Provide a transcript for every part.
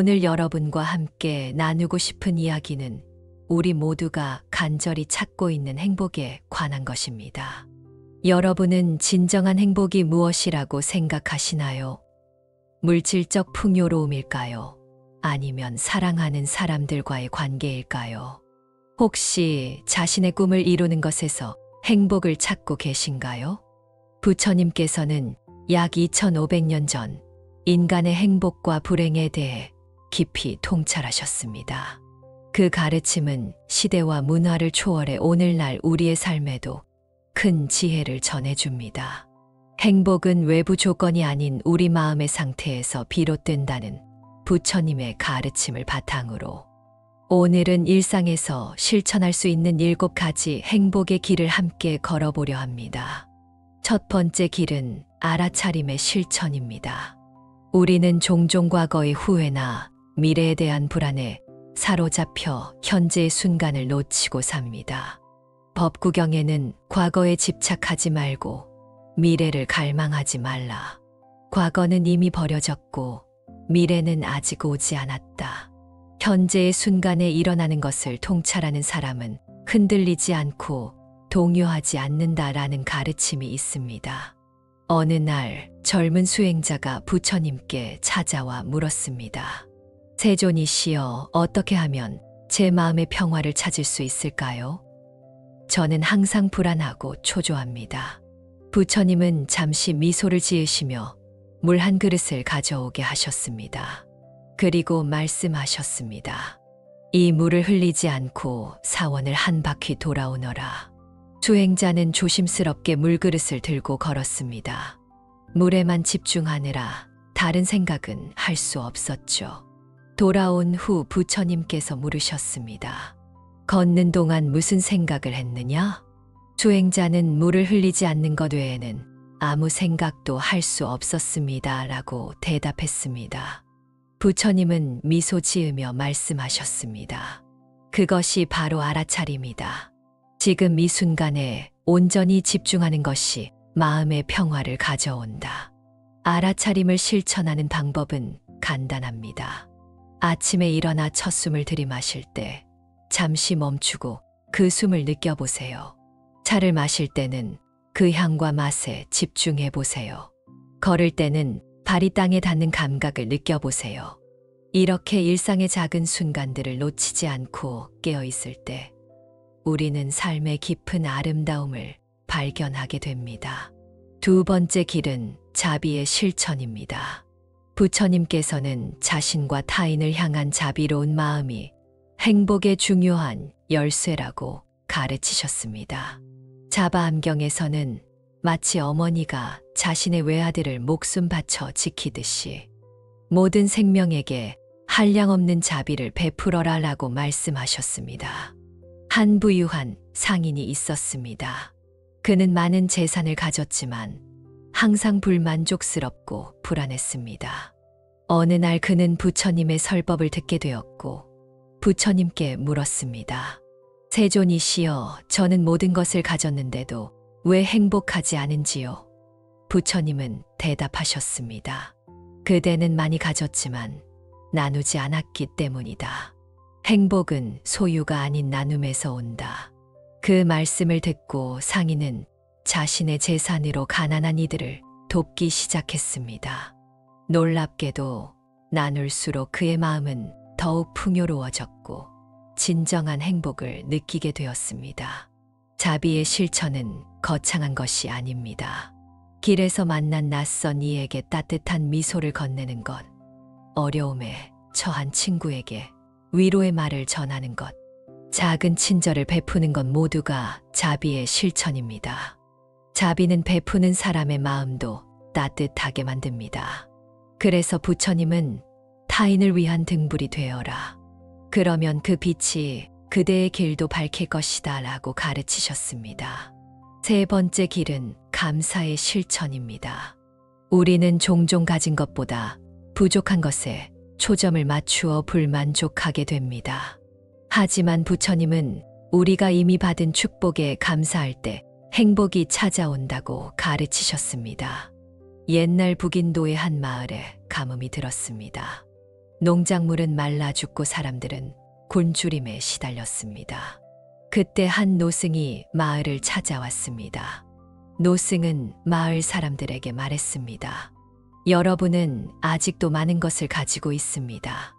오늘 여러분과 함께 나누고 싶은 이야기는 우리 모두가 간절히 찾고 있는 행복에 관한 것입니다. 여러분은 진정한 행복이 무엇이라고 생각하시나요? 물질적 풍요로움일까요? 아니면 사랑하는 사람들과의 관계일까요? 혹시 자신의 꿈을 이루는 것에서 행복을 찾고 계신가요? 부처님께서는 약 2500년 전 인간의 행복과 불행에 대해 깊이 통찰하셨습니다. 그 가르침은 시대와 문화를 초월해 오늘날 우리의 삶에도 큰 지혜를 전해줍니다. 행복은 외부 조건이 아닌 우리 마음의 상태에서 비롯된다는 부처님의 가르침을 바탕으로 오늘은 일상에서 실천할 수 있는 7가지 행복의 길을 함께 걸어보려 합니다. 첫 번째 길은 알아차림의 실천입니다. 우리는 종종 과거의 후회나 미래에 대한 불안에 사로잡혀 현재의 순간을 놓치고 삽니다. 법구경에는 과거에 집착하지 말고 미래를 갈망하지 말라. 과거는 이미 버려졌고 미래는 아직 오지 않았다. 현재의 순간에 일어나는 것을 통찰하는 사람은 흔들리지 않고 동요하지 않는다라는 가르침이 있습니다. 어느 날 젊은 수행자가 부처님께 찾아와 물었습니다. 세존이시여, 어떻게 하면 제 마음의 평화를 찾을 수 있을까요? 저는 항상 불안하고 초조합니다. 부처님은 잠시 미소를 지으시며 물 한 그릇을 가져오게 하셨습니다. 그리고 말씀하셨습니다. 이 물을 흘리지 않고 사원을 한 바퀴 돌아오너라. 수행자는 조심스럽게 물그릇을 들고 걸었습니다. 물에만 집중하느라 다른 생각은 할 수 없었죠. 돌아온 후 부처님께서 물으셨습니다. 걷는 동안 무슨 생각을 했느냐? 수행자는 물을 흘리지 않는 것 외에는 아무 생각도 할 수 없었습니다. 라고 대답했습니다. 부처님은 미소 지으며 말씀하셨습니다. 그것이 바로 알아차림이다. 지금 이 순간에 온전히 집중하는 것이 마음의 평화를 가져온다. 알아차림을 실천하는 방법은 간단합니다. 아침에 일어나 첫 숨을 들이마실 때 잠시 멈추고 그 숨을 느껴보세요. 차를 마실 때는 그 향과 맛에 집중해 보세요. 걸을 때는 발이 땅에 닿는 감각을 느껴보세요. 이렇게 일상의 작은 순간들을 놓치지 않고 깨어 있을 때 우리는 삶의 깊은 아름다움을 발견하게 됩니다. 두 번째 길은 자비의 실천입니다. 부처님께서는 자신과 타인을 향한 자비로운 마음이 행복의 중요한 열쇠라고 가르치셨습니다. 자바암경에서는 마치 어머니가 자신의 외아들을 목숨 바쳐 지키듯이 모든 생명에게 한량없는 자비를 베풀어라 라고 말씀하셨습니다. 한 부유한 상인이 있었습니다. 그는 많은 재산을 가졌지만 항상 불만족스럽고 불안했습니다. 어느 날 그는 부처님의 설법을 듣게 되었고 부처님께 물었습니다. 세존이시여, 저는 모든 것을 가졌는데도 왜 행복하지 않은지요? 부처님은 대답하셨습니다. 그대는 많이 가졌지만 나누지 않았기 때문이다. 행복은 소유가 아닌 나눔에서 온다. 그 말씀을 듣고 상인은 자신의 재산으로 가난한 이들을 돕기 시작했습니다. 놀랍게도 나눌수록 그의 마음은 더욱 풍요로워졌고 진정한 행복을 느끼게 되었습니다. 자비의 실천은 거창한 것이 아닙니다. 길에서 만난 낯선 이에게 따뜻한 미소를 건네는 것, 어려움에 처한 친구에게 위로의 말을 전하는 것, 작은 친절을 베푸는 것 모두가 자비의 실천입니다. 자비는 베푸는 사람의 마음도 따뜻하게 만듭니다. 그래서 부처님은 타인을 위한 등불이 되어라. 그러면 그 빛이 그대의 길도 밝힐 것이다 라고 가르치셨습니다. 세 번째 길은 감사의 실천입니다. 우리는 종종 가진 것보다 부족한 것에 초점을 맞추어 불만족하게 됩니다. 하지만 부처님은 우리가 이미 받은 축복에 감사할 때 행복이 찾아온다고 가르치셨습니다. 옛날 북인도의 한 마을에 가뭄이 들었습니다. 농작물은 말라 죽고 사람들은 굶주림에 시달렸습니다. 그때 한 노승이 마을을 찾아왔습니다. 노승은 마을 사람들에게 말했습니다. 여러분은 아직도 많은 것을 가지고 있습니다.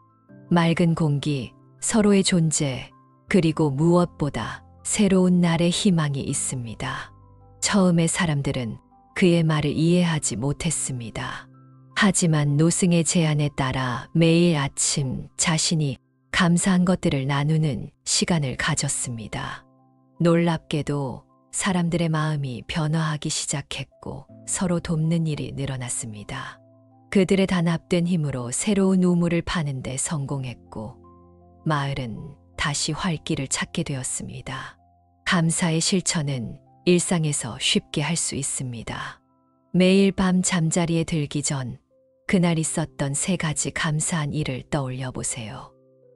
맑은 공기, 서로의 존재, 그리고 무엇보다 새로운 날의 희망이 있습니다. 처음에 사람들은 그의 말을 이해하지 못했습니다. 하지만 노승의 제안에 따라 매일 아침 자신이 감사한 것들을 나누는 시간을 가졌습니다. 놀랍게도 사람들의 마음이 변화하기 시작했고 서로 돕는 일이 늘어났습니다. 그들의 단합된 힘으로 새로운 우물을 파는 데 성공했고 마을은 다시 활기를 찾게 되었습니다. 감사의 실천은 일상에서 쉽게 할 수 있습니다. 매일 밤 잠자리에 들기 전 그날 있었던 3가지 감사한 일을 떠올려 보세요.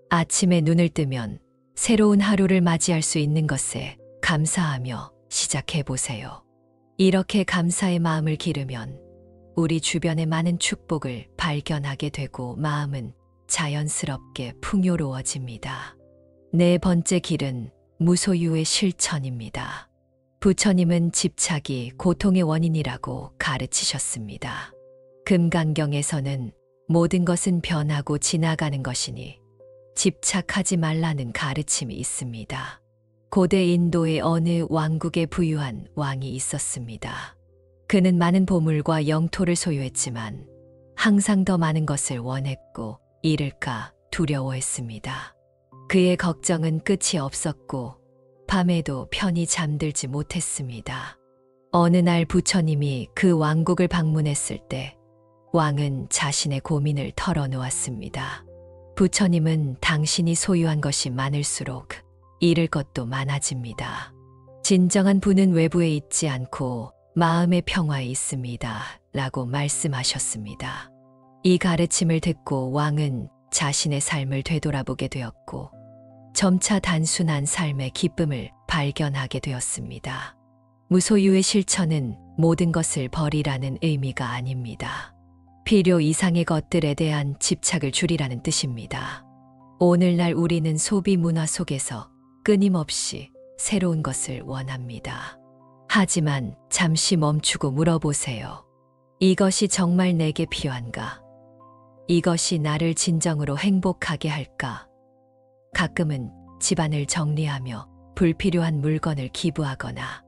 아침에 눈을 뜨면 새로운 하루를 맞이할 수 있는 것에 감사하며 시작해 보세요. 이렇게 감사의 마음을 기르면 우리 주변의 많은 축복을 발견하게 되고 마음은 자연스럽게 풍요로워집니다. 4번째 길은 무소유의 실천입니다. 부처님은 집착이 고통의 원인이라고 가르치셨습니다. 금강경에서는 모든 것은 변하고 지나가는 것이니 집착하지 말라는 가르침이 있습니다. 고대 인도의 어느 왕국에 부유한 왕이 있었습니다. 그는 많은 보물과 영토를 소유했지만 항상 더 많은 것을 원했고 잃을까 두려워했습니다. 그의 걱정은 끝이 없었고 밤에도 편히 잠들지 못했습니다. 어느 날 부처님이 그 왕국을 방문했을 때 왕은 자신의 고민을 털어놓았습니다. 부처님은 당신이 소유한 것이 많을수록 잃을 것도 많아집니다. 진정한 부는 외부에 있지 않고 마음의 평화에 있습니다. 라고 말씀하셨습니다. 이 가르침을 듣고 왕은 자신의 삶을 되돌아보게 되었고 점차 단순한 삶의 기쁨을 발견하게 되었습니다. 무소유의 실천은 모든 것을 버리라는 의미가 아닙니다. 필요 이상의 것들에 대한 집착을 줄이라는 뜻입니다. 오늘날 우리는 소비 문화 속에서 끊임없이 새로운 것을 원합니다. 하지만 잠시 멈추고 물어보세요. 이것이 정말 내게 필요한가? 이것이 나를 진정으로 행복하게 할까? 가끔은 집안을 정리하며 불필요한 물건을 기부하거나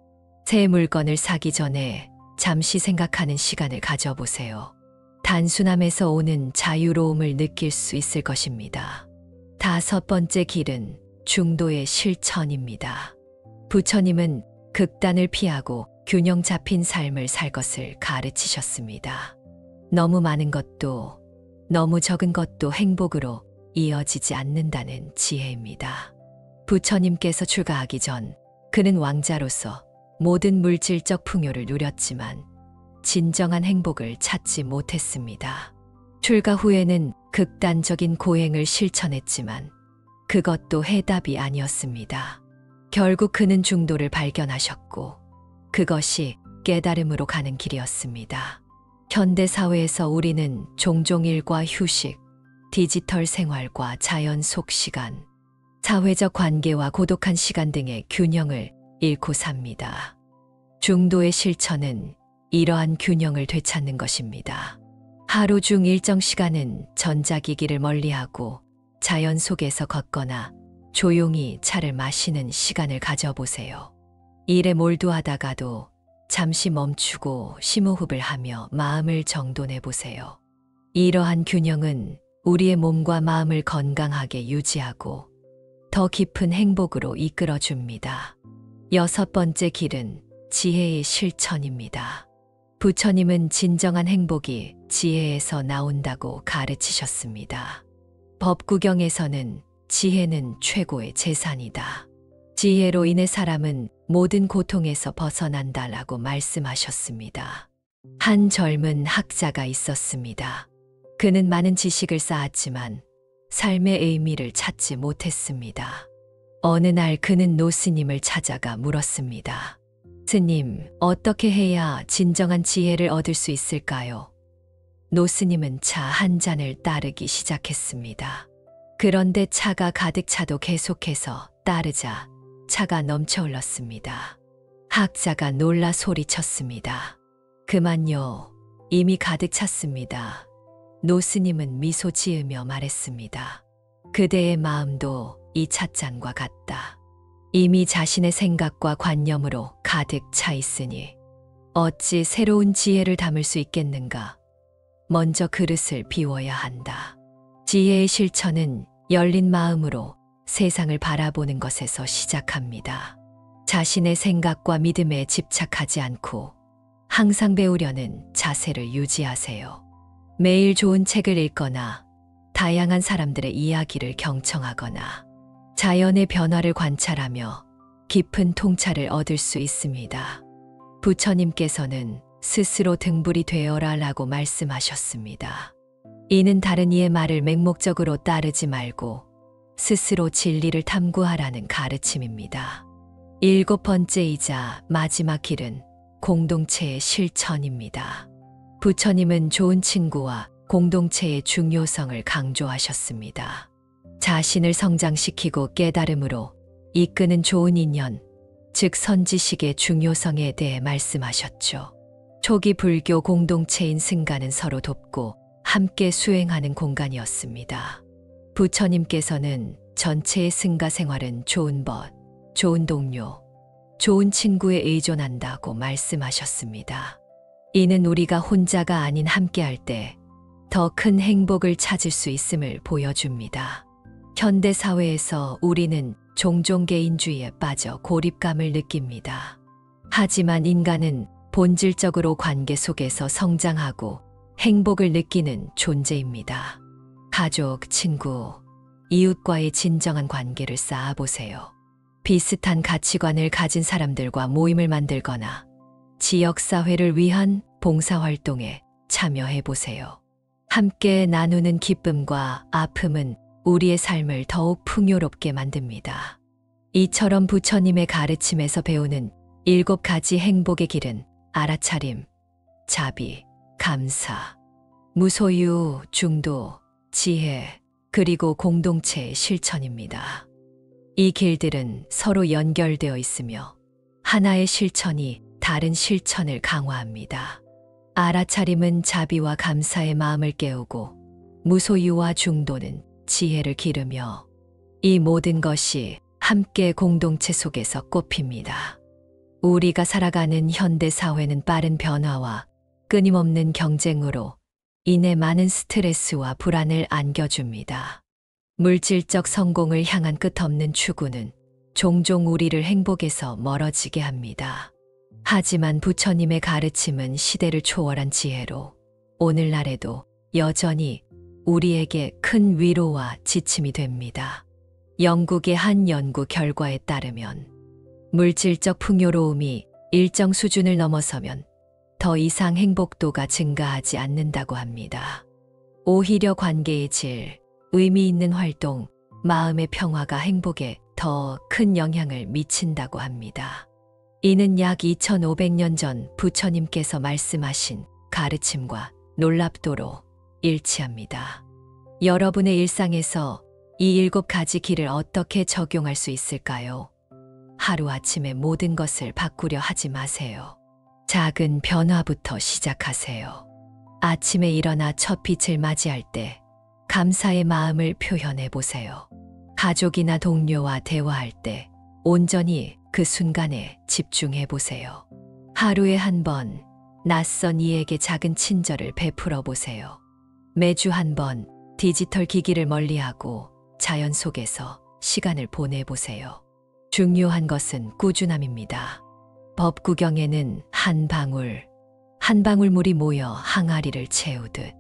새 물건을 사기 전에 잠시 생각하는 시간을 가져보세요. 단순함에서 오는 자유로움을 느낄 수 있을 것입니다. 5번째 길은 중도의 실천입니다. 부처님은 극단을 피하고 균형 잡힌 삶을 살 것을 가르치셨습니다. 너무 많은 것도 너무 적은 것도 행복으로 이어지지 않는다는 지혜입니다. 부처님께서 출가하기 전 그는 왕자로서 모든 물질적 풍요를 누렸지만 진정한 행복을 찾지 못했습니다. 출가 후에는 극단적인 고행을 실천했지만 그것도 해답이 아니었습니다. 결국 그는 중도를 발견하셨고 그것이 깨달음으로 가는 길이었습니다. 현대 사회에서 우리는 종종 일과 휴식, 디지털 생활과 자연 속 시간, 사회적 관계와 고독한 시간 등의 균형을 잃고 삽니다. 중도의 실천은 이러한 균형을 되찾는 것입니다. 하루 중 일정 시간은 전자기기를 멀리하고 자연 속에서 걷거나 조용히 차를 마시는 시간을 가져보세요. 일에 몰두하다가도 잠시 멈추고 심호흡을 하며 마음을 정돈해 보세요. 이러한 균형은 우리의 몸과 마음을 건강하게 유지하고 더 깊은 행복으로 이끌어 줍니다. 6번째 길은 지혜의 실천입니다. 부처님은 진정한 행복이 지혜에서 나온다고 가르치셨습니다. 법구경에서는 지혜는 최고의 재산이다. 지혜로 인해 사람은 모든 고통에서 벗어난다라고 말씀하셨습니다. 한 젊은 학자가 있었습니다. 그는 많은 지식을 쌓았지만 삶의 의미를 찾지 못했습니다. 어느 날 그는 노스님을 찾아가 물었습니다. 스님, 어떻게 해야 진정한 지혜를 얻을 수 있을까요? 노스님은 차 한 잔을 따르기 시작했습니다. 그런데 차가 가득 차도 계속해서 따르자 차가 넘쳐 흘렀습니다. 학자가 놀라 소리쳤습니다. 그만요. 이미 가득 찼습니다. 노스님은 미소 지으며 말했습니다. 그대의 마음도 이 찻잔과 같다. 이미 자신의 생각과 관념으로 가득 차 있으니 어찌 새로운 지혜를 담을 수 있겠는가? 먼저 그릇을 비워야 한다. 지혜의 실천은 열린 마음으로 세상을 바라보는 것에서 시작합니다. 자신의 생각과 믿음에 집착하지 않고 항상 배우려는 자세를 유지하세요. 매일 좋은 책을 읽거나 다양한 사람들의 이야기를 경청하거나 자연의 변화를 관찰하며 깊은 통찰을 얻을 수 있습니다. 부처님께서는 스스로 등불이 되어라 라고 말씀하셨습니다. 이는 다른 이의 말을 맹목적으로 따르지 말고 스스로 진리를 탐구하라는 가르침입니다. 7번째이자 마지막 길은 공동체의 실천입니다. 부처님은 좋은 친구와 공동체의 중요성을 강조하셨습니다. 자신을 성장시키고 깨달음으로 이끄는 좋은 인연, 즉 선지식의 중요성에 대해 말씀하셨죠. 초기 불교 공동체인 승가는 서로 돕고 함께 수행하는 공간이었습니다. 부처님께서는 전체의 승가 생활은 좋은 벗, 좋은 동료, 좋은 친구에 의존한다고 말씀하셨습니다. 이는 우리가 혼자가 아닌 함께할 때 더 큰 행복을 찾을 수 있음을 보여줍니다. 현대 사회에서 우리는 종종 개인주의에 빠져 고립감을 느낍니다. 하지만 인간은 본질적으로 관계 속에서 성장하고 행복을 느끼는 존재입니다. 가족, 친구, 이웃과의 진정한 관계를 쌓아보세요. 비슷한 가치관을 가진 사람들과 모임을 만들거나 지역사회를 위한 봉사활동에 참여해보세요. 함께 나누는 기쁨과 아픔은 우리의 삶을 더욱 풍요롭게 만듭니다. 이처럼 부처님의 가르침에서 배우는 7가지 행복의 길은 알아차림, 자비, 감사, 무소유, 중도, 지혜, 그리고 공동체의 실천입니다. 이 길들은 서로 연결되어 있으며 하나의 실천이 다른 실천을 강화합니다. 알아차림은 자비와 감사의 마음을 깨우고 무소유와 중도는 지혜를 기르며 이 모든 것이 함께 공동체 속에서 꽃핍니다. 우리가 살아가는 현대 사회는 빠른 변화와 끊임없는 경쟁으로 인해 많은 스트레스와 불안을 안겨줍니다. 물질적 성공을 향한 끝없는 추구는 종종 우리를 행복에서 멀어지게 합니다. 하지만 부처님의 가르침은 시대를 초월한 지혜로 오늘날에도 여전히 우리에게 큰 위로와 지침이 됩니다. 영국의 한 연구 결과에 따르면 물질적 풍요로움이 일정 수준을 넘어서면 더 이상 행복도가 증가하지 않는다고 합니다. 오히려 관계의 질, 의미 있는 활동, 마음의 평화가 행복에 더 큰 영향을 미친다고 합니다. 이는 약 2500년 전 부처님께서 말씀하신 가르침과 놀랍도록 일치합니다. 여러분의 일상에서 이 7가지 길을 어떻게 적용할 수 있을까요? 하루아침에 모든 것을 바꾸려 하지 마세요. 작은 변화부터 시작하세요. 아침에 일어나 첫 빛을 맞이할 때 감사의 마음을 표현해 보세요. 가족이나 동료와 대화할 때 온전히 그 순간에 집중해 보세요. 하루에 한 번 낯선 이에게 작은 친절을 베풀어 보세요. 매주 한 번 디지털 기기를 멀리하고 자연 속에서 시간을 보내보세요. 중요한 것은 꾸준함입니다. 법구경에는 한 방울 물이 모여 항아리를 채우듯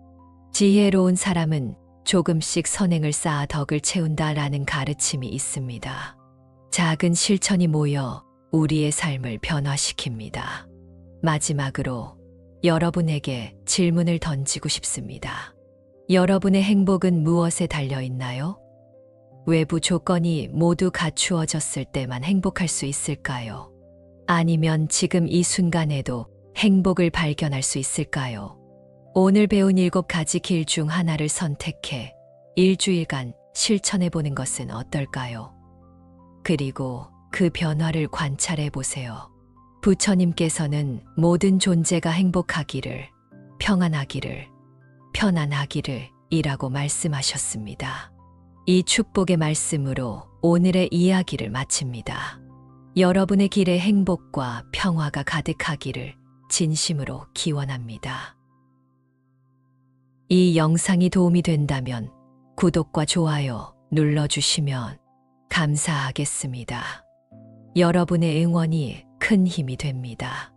지혜로운 사람은 조금씩 선행을 쌓아 덕을 채운다라는 가르침이 있습니다. 작은 실천이 모여 우리의 삶을 변화시킵니다. 마지막으로 여러분에게 질문을 던지고 싶습니다. 여러분의 행복은 무엇에 달려 있나요? 외부 조건이 모두 갖추어졌을 때만 행복할 수 있을까요? 아니면 지금 이 순간에도 행복을 발견할 수 있을까요? 오늘 배운 7가지 길 중 하나를 선택해 일주일간 실천해 보는 것은 어떨까요? 그리고 그 변화를 관찰해 보세요. 부처님께서는 모든 존재가 행복하기를, 평안하기를, 편안하기를 이라고 말씀하셨습니다. 이 축복의 말씀으로 오늘의 이야기를 마칩니다. 여러분의 길에 행복과 평화가 가득하기를 진심으로 기원합니다. 이 영상이 도움이 된다면 구독과 좋아요 눌러주시면 감사하겠습니다. 여러분의 응원이 큰 힘이 됩니다.